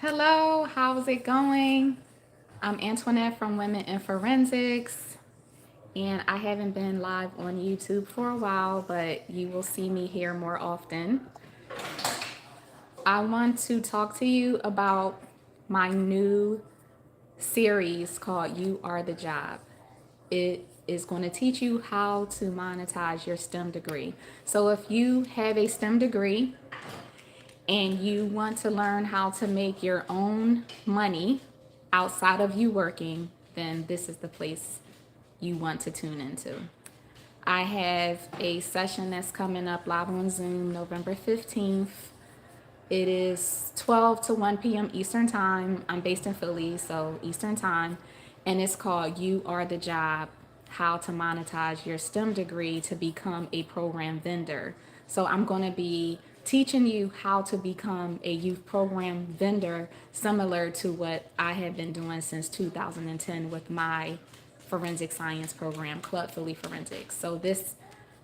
Hello, how's it going? I'm Antoinette from Women in Forensics, and I haven't been live on YouTube for a while, but you will see me here more often. I want to talk to you about my new series called You Are the Job. It is going to teach you how to monetize your STEM degree. So if you have a STEM degree and you want to learn how to make your own money outside of you working, then this is the place you want to tune into. I have a session that's coming up live on Zoom November 15th. It is 12 to 1 p.m. Eastern Time. I'm based in Philly, so Eastern Time. And it's called You Are the Job, How to Monetize Your STEM Degree to Become a Program Vendor. So I'm going to be teaching you how to become a youth program vendor, similar to what I have been doing since 2010 with my forensic science program, Club Philly Forensics. So this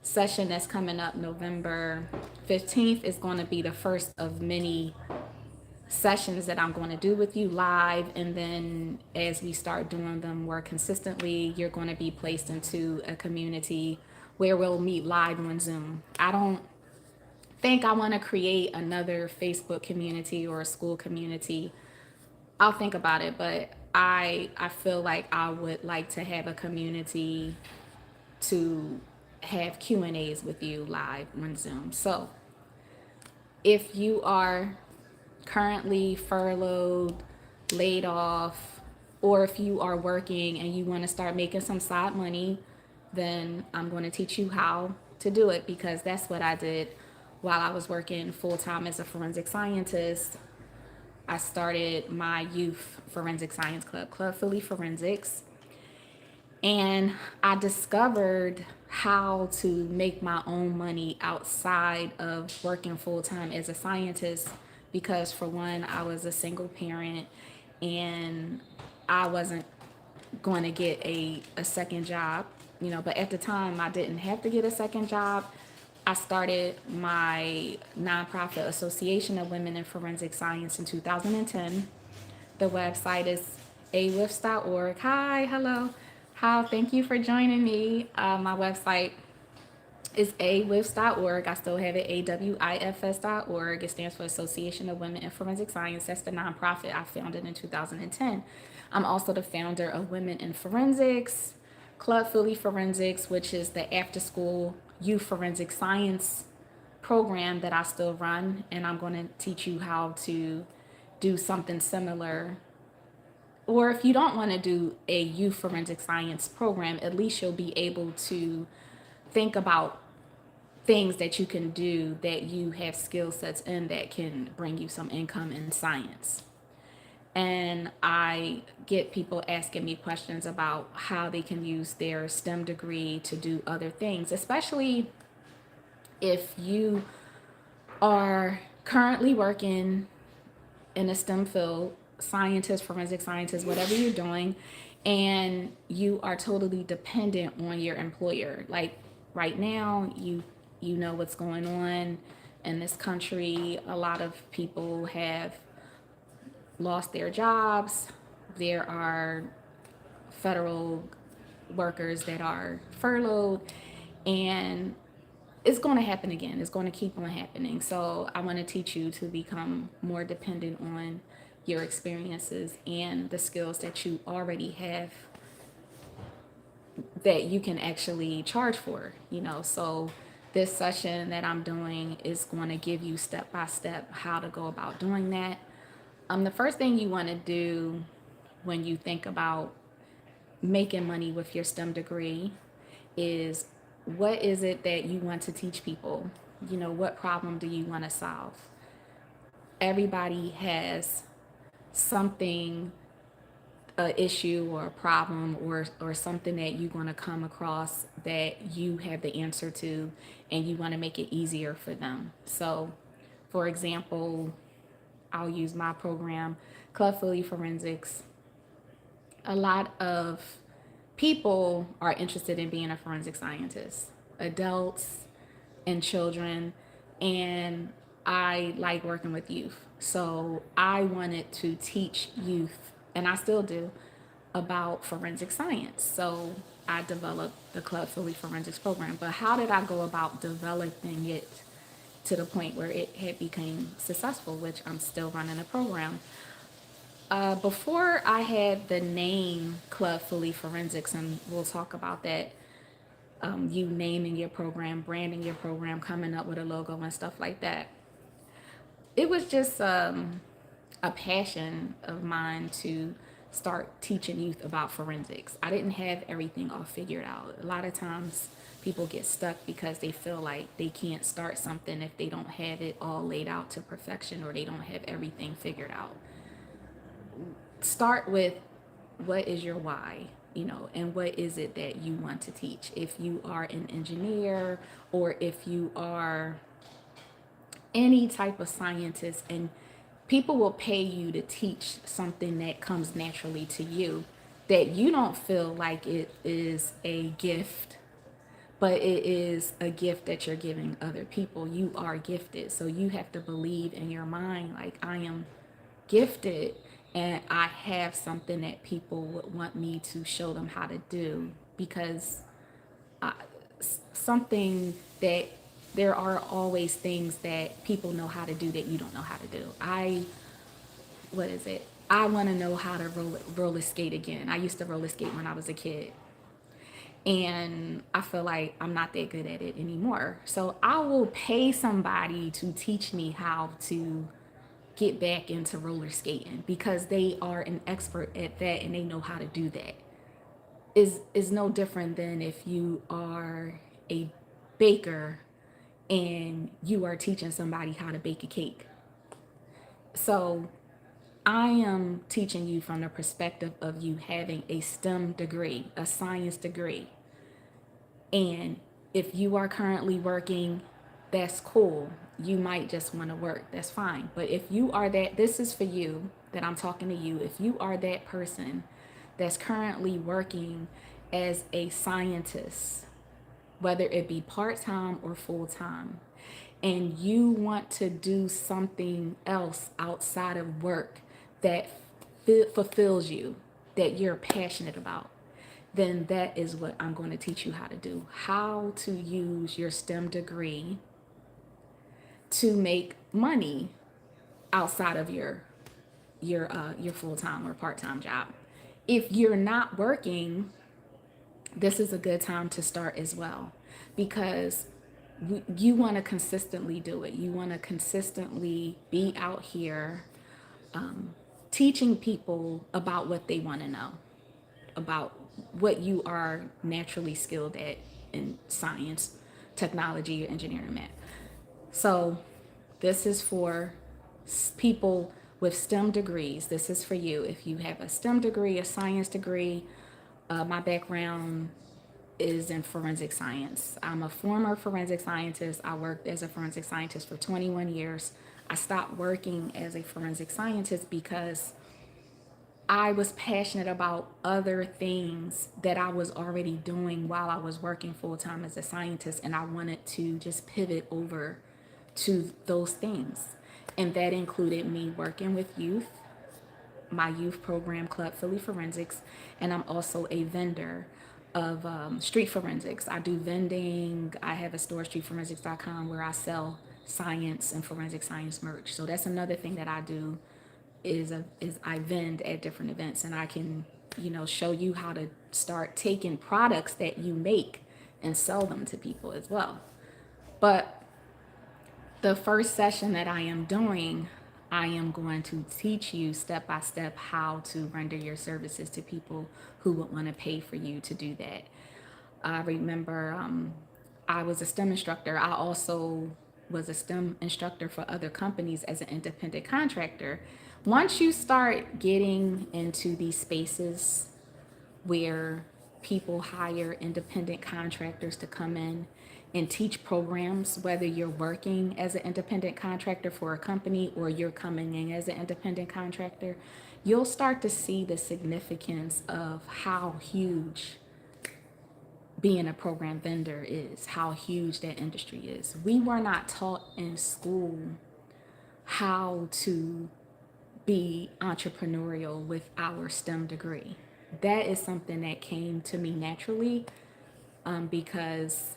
session that's coming up November 15th is going to be the first of many sessions that I'm going to do with you live. And then as we start doing them more consistently, you're going to be placed into a community where we'll meet live on Zoom. I don't think I want to create another Facebook community or a school community. I'll think about it, but I feel like I would like to have a community to have Q&As with you live on Zoom. So if you are currently furloughed, laid off, or if you are working and you want to start making some side money, then I'm going to teach you how to do it, because that's what I did while I was working full time as a forensic scientist. I started my youth forensic science club, Club Philly Forensics, and I discovered how to make my own money outside of working full time as a scientist. Because, for one, I was a single parent and I wasn't going to get a second job, but at the time I didn't have to get a second job. I started my nonprofit Association of Women in Forensic Science in 2010. The website is awifs.org. Hi, hello. How, thank you for joining me. My website is awifs.org. I still have it, awifs.org. It stands for Association of Women in Forensic Science. That's the nonprofit I founded in 2010. I'm also the founder of Women in Forensics, Club Philly Forensics, which is the after school youth forensic science program that I still run. And I'm going to teach you how to do something similar. Or if you don't want to do a youth forensic science program, at least you'll be able to think about things that you can do that you have skill sets in that can bring you some income in science. And I get people asking me questions about how they can use their STEM degree to do other things, especially if you are currently working in a STEM field, scientist, forensic scientist, whatever you're doing, and you are totally dependent on your employer. Like right now, you know what's going on in this country. A lot of people have lost their jobs. There are federal workers that are furloughed, and it's going to happen again. It's going to keep on happening. So I want to teach you to become more dependent on your experiences and the skills that you already have that you can actually charge for, So this session that I'm doing is going to give you step by step how to go about doing that. The first thing you want to do when you think about making money with your STEM degree is, what is it that you want to teach people? What problem do you want to solve? Everybody has something, a issue or a problem, or something that you're going to come across that you have the answer to, and you want to make it easier for them. So, for example, I'll use my program, Club Philly Forensics. A lot of people are interested in being a forensic scientist, adults and children, and I like working with youth. So I wanted to teach youth, and I still do, about forensic science. So I developed the Club Philly Forensics program. But how did I go about developing it to the point where it had become successful, which I'm still running a program? Before I had the name Club Philly Forensics, and we'll talk about that, you naming your program, branding your program, coming up with a logo and stuff like that. It was just a passion of mine to start teaching youth about forensics. I didn't have everything all figured out. A lot of times people get stuck because they feel like they can't start something if they don't have it all laid out to perfection or they don't have everything figured out. Start with what is your why, and what is it that you want to teach. If you are an engineer or if you are any type of scientist, and people will pay you to teach something that comes naturally to you, that you don't feel like it is a gift, but it is a gift that you're giving other people. You are gifted, so you have to believe in your mind, like, I am gifted and I have something that people would want me to show them how to do, because something that there are always things that people know how to do that you don't know how to do. What is it? I want to know how to roller skate again. I used to roller skate when I was a kid. And I feel like I'm not that good at it anymore. So I will pay somebody to teach me how to get back into roller skating because they are an expert at that and they know how to do that. Is no different than if you are a baker and you are teaching somebody how to bake a cake. So I am teaching you from the perspective of you having a STEM degree, a science degree. And if you are currently working, that's cool. You might just want to work, that's fine. But if you are that, this is for you, that I'm talking to you. If you are that person that's currently working as a scientist, whether it be part time or full time, and you want to do something else outside of work that fulfills you, that you're passionate about, then that is what I'm going to teach you how to do. How to use your STEM degree to make money outside of your full-time or part-time job. If you're not working, this is a good time to start as well, because you want to consistently do it. You want to consistently be out here teaching people about what they want to know, about what you are naturally skilled at in science, technology, engineering, math. So this is for people with STEM degrees. This is for you. If you have a STEM degree, a science degree, my background is in forensic science. I'm a former forensic scientist. I worked as a forensic scientist for 21 years. I stopped working as a forensic scientist because I was passionate about other things that I was already doing while I was working full time as a scientist, and I wanted to just pivot over to those things. And that included me working with youth, my youth program, Club Philly Forensics, and I'm also a vendor of street forensics. I do vending. I have a store, streetforensics.com, where I sell science and forensic science merch. So that's another thing that I do, is I vend at different events, and I can, show you how to start taking products that you make and sell them to people as well. But the first session that I am doing, I am going to teach you step by step how to render your services to people who would want to pay for you to do that. I remember I was a STEM instructor. I also was a STEM instructor for other companies as an independent contractor. Once you start getting into these spaces where people hire independent contractors to come in and teach programs, whether you're working as an independent contractor for a company or you're coming in as an independent contractor, you'll start to see the significance of how huge being a program vendor is, how huge that industry is. We were not taught in school how to be entrepreneurial with our STEM degree. That is something that came to me naturally, because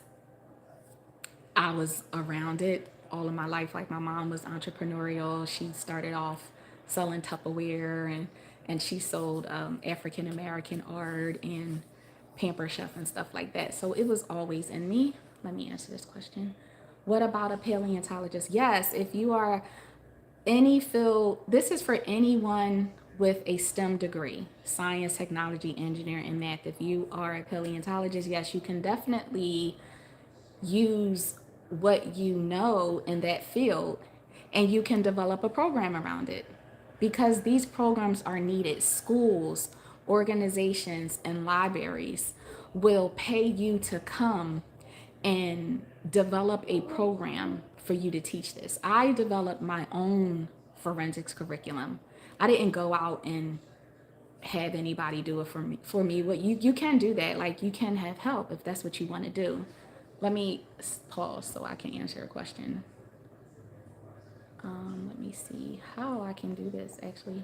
I was around it all of my life. Like my mom was entrepreneurial. She started off selling Tupperware, and she sold African American art and Pamper Chef and stuff like that. So it was always in me. Let me answer this question. What about a paleontologist? Yes, if you are any field, this is for anyone with a STEM degree, science, technology, engineering, and math. If you are a paleontologist, yes, you can definitely use what you know in that field, and you can develop a program around it, because these programs are needed. Schools, organizations, and libraries will pay you to come and develop a program for you to teach this. I developed my own forensics curriculum. I didn't go out and have anybody do it for me. What you can do that. Like, you can have help if that's what you want to do. Let me pause so I can answer a question. Let me see how I can do this actually.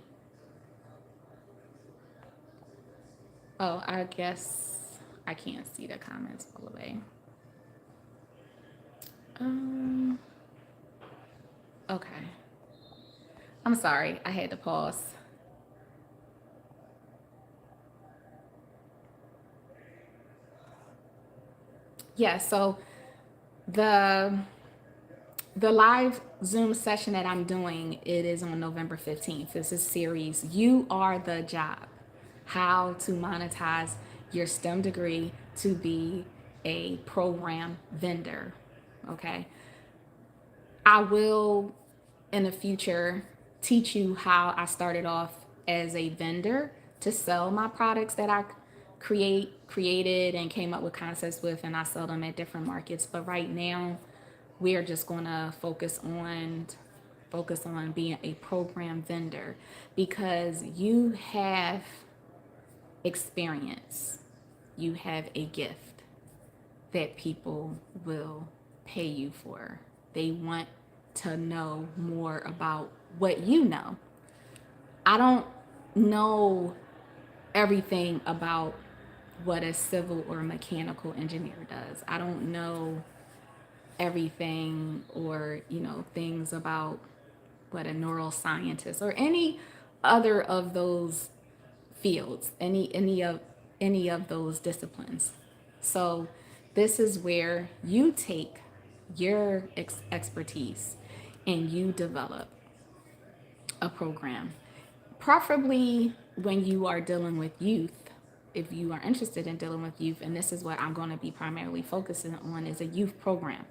Oh, I guess I can't see the comments all the way. Um, okay. I'm sorry, I had to pause. Yeah, so the the live Zoom session that I'm doing, it is on November 15th. This is series You Are the Job. How to monetize your STEM degree to be a program vendor. Okay. I will in the future teach you how I started off as a vendor to sell my products that I created and came up with concepts with, and I sell them at different markets. But right now, we are just going to focus on being a program vendor, because you have experience, you have a gift that people will pay you for. They want to know more about what you know. I don't know everything about what a civil or mechanical engineer does. I don't know everything, or things about what a neuroscientist or any other of those fields, any of those disciplines. So this is where you take your expertise and you develop a program, preferably when you are dealing with youth. If you are interested in dealing with youth, and this is what I'm going to be primarily focusing on, is a youth program.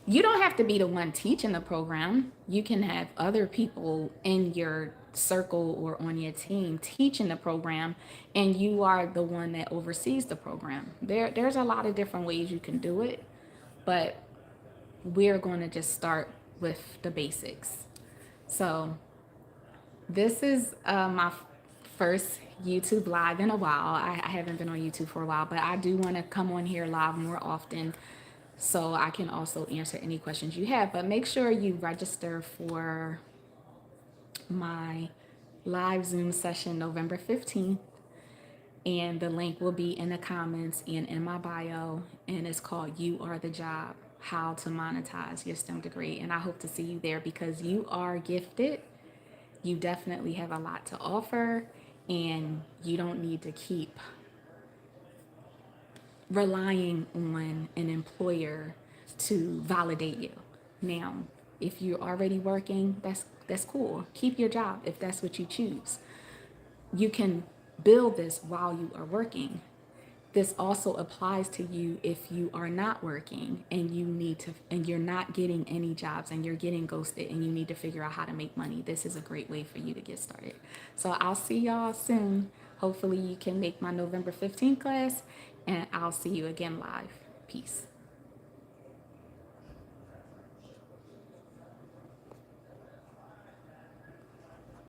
You don't have to be the one teaching the program. You can have other people in your circle or on your team teaching the program, and you are the one that oversees the program. There's a lot of different ways you can do it, but we're going to just start with the basics. So this is my first YouTube live in a while. I haven't been on YouTube for a while, but I do want to come on here live more often so I can also answer any questions you have. But make sure you register for my live Zoom session November 15th. And the link will be in the comments and in my bio. And it's called You Are the Job, How to Monetize Your STEM Degree. And I hope to see you there, because you are gifted. You definitely have a lot to offer, and you don't need to keep relying on an employer to validate you. Now, if you're already working, that's cool. Keep your job if that's what you choose. You can build this while you are working. This also applies to you if you are not working and you're not getting any jobs and you're getting ghosted and you need to figure out how to make money. This is a great way for you to get started. So I'll see y'all soon. Hopefully you can make my November 15th class, and I'll see you again live. Peace.